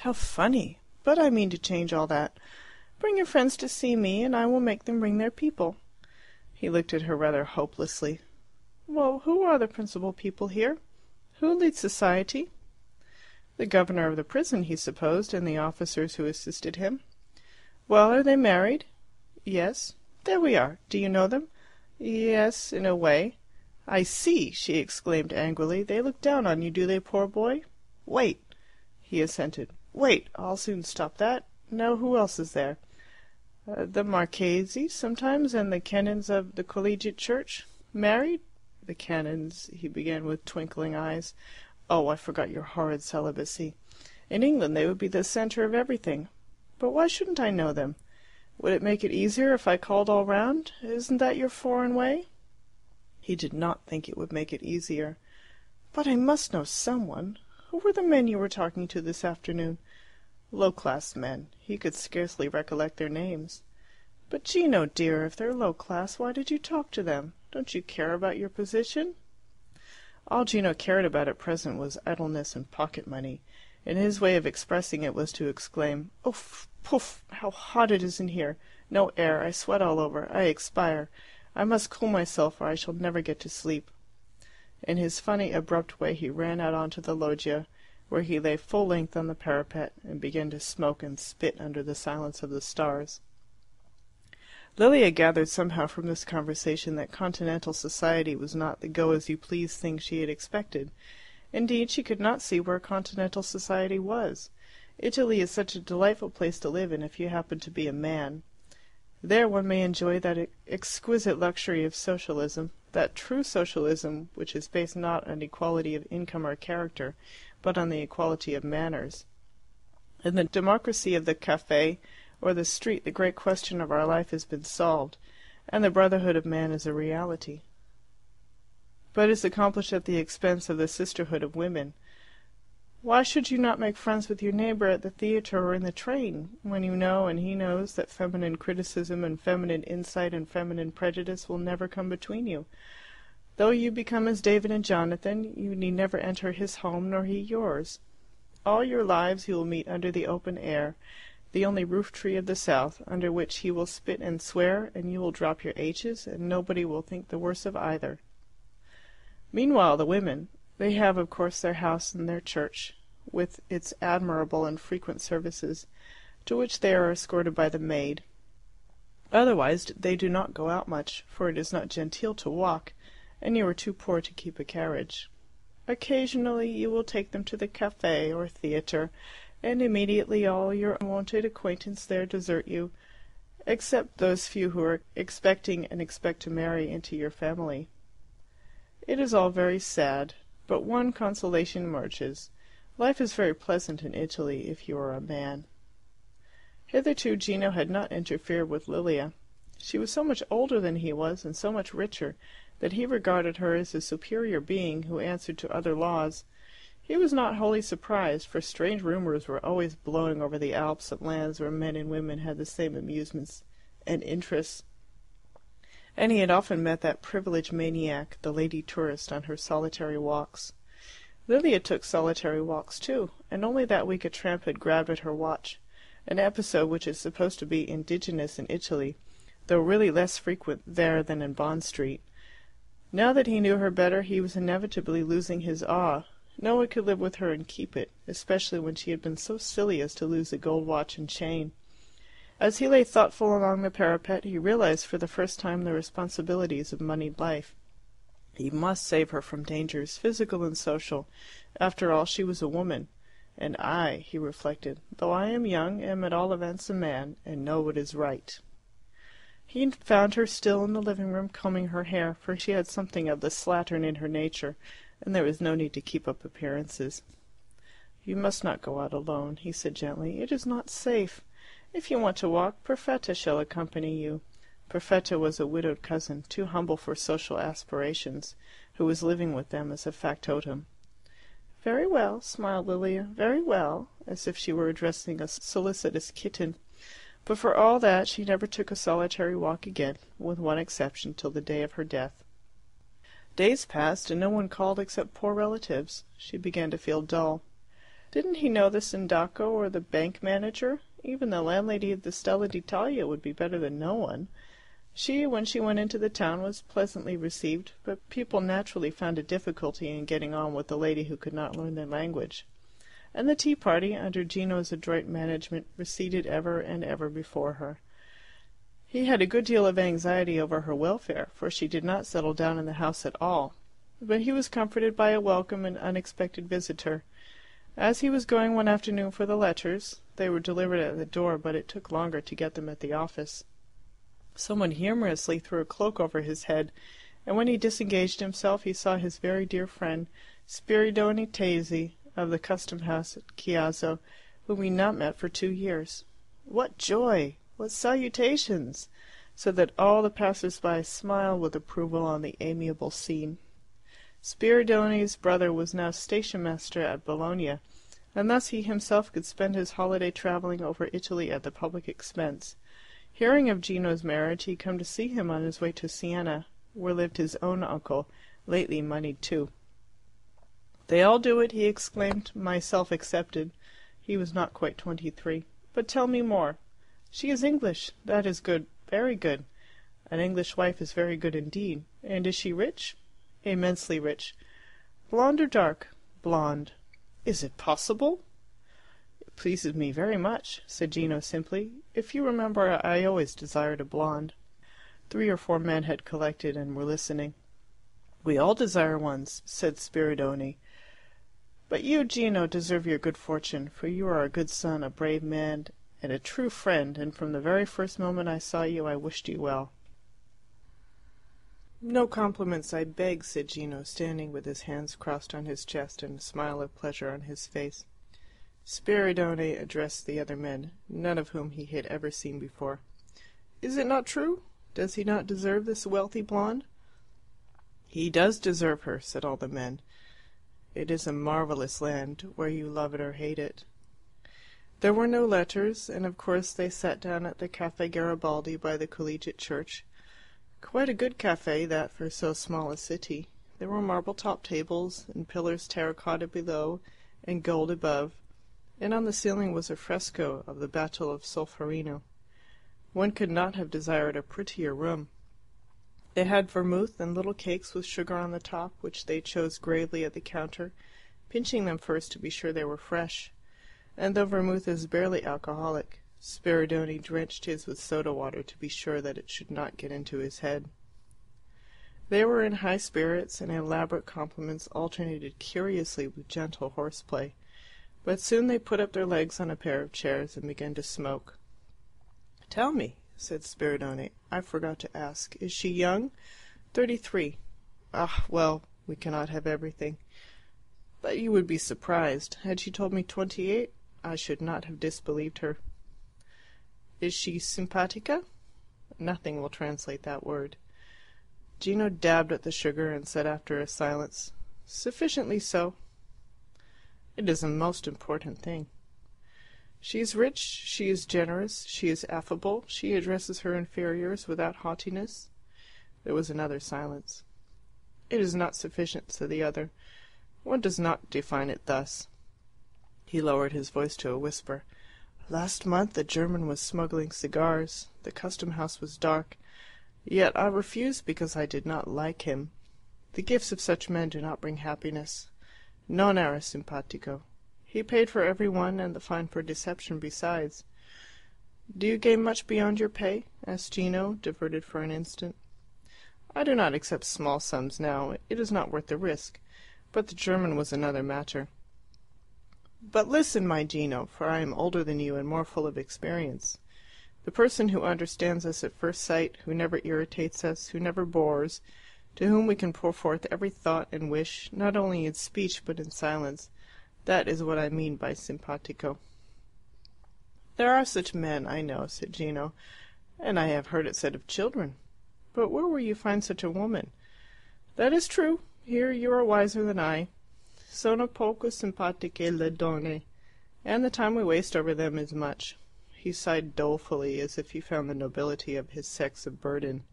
How funny! But I mean to change all that. Bring your friends to see me, and I will make them bring their people." He looked at her rather hopelessly. "Well, who are the principal people here? Who leads society?" The governor of the prison, he supposed, and the officers who assisted him. "Well, are they married?" "Yes." "There we are. Do you know them?" "Yes, in a way." "I see!" she exclaimed angrily. "They look down on you, do they, poor boy?" "Wait!" He assented. "Wait! I'll soon stop that. Now, who else is there?" "The Marchesi, sometimes, and the canons of the collegiate church." "Married?" "The canons," he began with twinkling eyes. "Oh, I forgot your horrid celibacy. In England they would be the centre of everything. But why shouldn't I know them? Would it make it easier if I called all round? Isn't that your foreign way?" He did not think it would make it easier. "But I must know someone. Who were the men you were talking to this afternoon?" "Low-class men." He could scarcely recollect their names. "But, Gino, dear, if they're low-class, why did you talk to them? Don't you care about your position?" All Gino cared about at present was idleness and pocket money, and his way of expressing it was to exclaim, "Oof! Poof! How hot it is in here! No air! I sweat all over! I expire! I must cool myself, or I shall never get to sleep." In his funny, abrupt way he ran out on to the loggia, where he lay full length on the parapet, and began to smoke and spit under the silence of the stars. Lilia gathered somehow from this conversation that continental society was not the go-as-you-please thing she had expected. Indeed, she could not see where continental society was. Italy is such a delightful place to live in if you happen to be a man. There one may enjoy that exquisite luxury of socialism, that true socialism which is based not on equality of income or character, but on the equality of manners. In the democracy of the caffe or the street the great question of our life has been solved, and the brotherhood of man is a reality. But is accomplished at the expense of the sisterhood of women. Why should you not make friends with your neighbour at the theatre or in the train, when you know and he knows that feminine criticism and feminine insight and feminine prejudice will never come between you? Though you become as David and Jonathan, you need never enter his home nor he yours. All your lives you will meet under the open air, the only roof tree of the South, under which he will spit and swear, and you will drop your H's, and nobody will think the worse of either. Meanwhile the women, they have of course their house and their church, with its admirable and frequent services, to which they are escorted by the maid. Otherwise they do not go out much, for it is not genteel to walk, and you are too poor to keep a carriage. Occasionally you will take them to the caffe or theatre, and immediately all your unwonted acquaintance there desert you, except those few who are expecting and expect to marry into your family. It is all very sad, but one consolation emerges. Life is very pleasant in Italy if you are a man. Hitherto Gino had not interfered with Lilia. She was so much older than he was, and so much richer, that he regarded her as a superior being who answered to other laws. He was not wholly surprised, for strange rumours were always blowing over the Alps of lands where men and women had the same amusements and interests, and he had often met that privileged maniac, the lady tourist, on her solitary walks. Lilia took solitary walks too, and only that week a tramp had grabbed at her watch, an episode which is supposed to be indigenous in Italy, though really less frequent there than in Bond Street. Now that he knew her better, he was inevitably losing his awe. No one could live with her and keep it, especially when she had been so silly as to lose a gold watch and chain. As he lay thoughtful along the parapet, he realized for the first time the responsibilities of moneyed life. He must save her from dangers, physical and social. After all, she was a woman. And I, he reflected, though I am young, am at all events a man, and know what is right. He found her still in the living-room combing her hair, for she had something of the slattern in her nature, and there was no need to keep up appearances. "You must not go out alone," he said gently. "It is not safe. If you want to walk, Perfetta shall accompany you." Perfetta was a widowed cousin, too humble for social aspirations, who was living with them as a factotum. "Very well," smiled Lilia, "very well," as if she were addressing a solicitous kitten. But for all that she never took a solitary walk again, with one exception, till the day of her death. Days passed, and no one called except poor relatives. She began to feel dull. Didn't he know the sindaco or the bank manager? Even the landlady of the Stella d'Italia would be better than no one. She, when she went into the town, was pleasantly received, but people naturally found a difficulty in getting on with the lady who could not learn their language. And the tea party, under Gino's adroit management, receded ever and ever before her. He had a good deal of anxiety over her welfare, for she did not settle down in the house at all. But he was comforted by a welcome and unexpected visitor. As he was going one afternoon for the letters, they were delivered at the door, but it took longer to get them at the office. Someone humorously threw a cloak over his head, and when he disengaged himself he saw his very dear friend, Spiridione Tesi, of the custom house at Chiasso, whom he had not met for 2 years. What joy! What salutations! So that all the passers-by smiled with approval on the amiable scene. Spiridione's brother was now station-master at Bologna, and thus he himself could spend his holiday travelling over Italy at the public expense. Hearing of Gino's marriage, he had come to see him on his way to Siena, where lived his own uncle, lately moneyed too. "They all do it," he exclaimed, myself excepted. He was not quite 23. "But tell me more. She is English. That is good, very good. An English wife is very good indeed. And is she rich?" "Immensely rich." "Blonde or dark?" "Blonde." "Is it possible?" "It pleases me very much," said Gino simply. "If you remember, I always desired a blonde." 3 or 4 men had collected and were listening. "We all desire ones," said Spiridione. "But you, Gino, deserve your good fortune, for you are a good son, a brave man, and a true friend, and from the very first moment I saw you I wished you well." "No compliments, I beg," said Gino, standing with his hands crossed on his chest and a smile of pleasure on his face. Spiridione addressed the other men, none of whom he had ever seen before. "Is it not true? Does he not deserve this wealthy blonde?" "He does deserve her," said all the men. "It is a marvellous land, where you love it or hate it." There were no letters, and of course they sat down at the Caffe Garibaldi by the Collegiate Church. Quite a good cafe, that, for so small a city. There were marble-top tables, and pillars terracotta below, and gold above, and on the ceiling was a fresco of the Battle of Solferino. One could not have desired a prettier room. They had vermouth and little cakes with sugar on the top, which they chose gravely at the counter, pinching them first to be sure they were fresh. And though vermouth is barely alcoholic, Spiridione drenched his with soda water to be sure that it should not get into his head. They were in high spirits, and elaborate compliments alternated curiously with gentle horseplay. But soon they put up their legs on a pair of chairs and began to smoke. "Tell me," said Spiridione, "I forgot to ask, is she young?" 33. "Ah, well, we cannot have everything." "But you would be surprised. Had she told me 28, I should not have disbelieved her." "Is she simpatica?" Nothing will translate that word. Gino dabbed at the sugar and said after a silence, "Sufficiently so." "It is a most important thing." "She is rich, she is generous, she is affable, she addresses her inferiors without haughtiness." There was another silence. "It is not sufficient," said the other. "One does not define it thus." He lowered his voice to a whisper. "Last month a German was smuggling cigars. The custom house was dark. Yet I refused because I did not like him. The gifts of such men do not bring happiness. Non era simpatico. He paid for every one, and the fine for deception besides." "Do you gain much beyond your pay?" asked Gino, diverted for an instant. "I do not accept small sums now. It is not worth the risk. But the German was another matter." "But listen, my Gino, for I am older than you and more full of experience. The person who understands us at first sight, who never irritates us, who never bores, to whom we can pour forth every thought and wish, not only in speech but in silence, that is what I mean by simpatico." "There are such men, I know," said Gino, "and I have heard it said of children. But where will you find such a woman?" "That is true. Here you are wiser than I. Sono poco simpatiche le donne, and the time we waste over them is much." He sighed dolefully, as if he found the nobility of his sex a burden.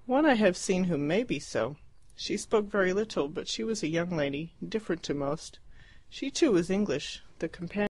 "One I have seen who may be so. She spoke very little, but she was a young lady, different to most. She too was English. The companion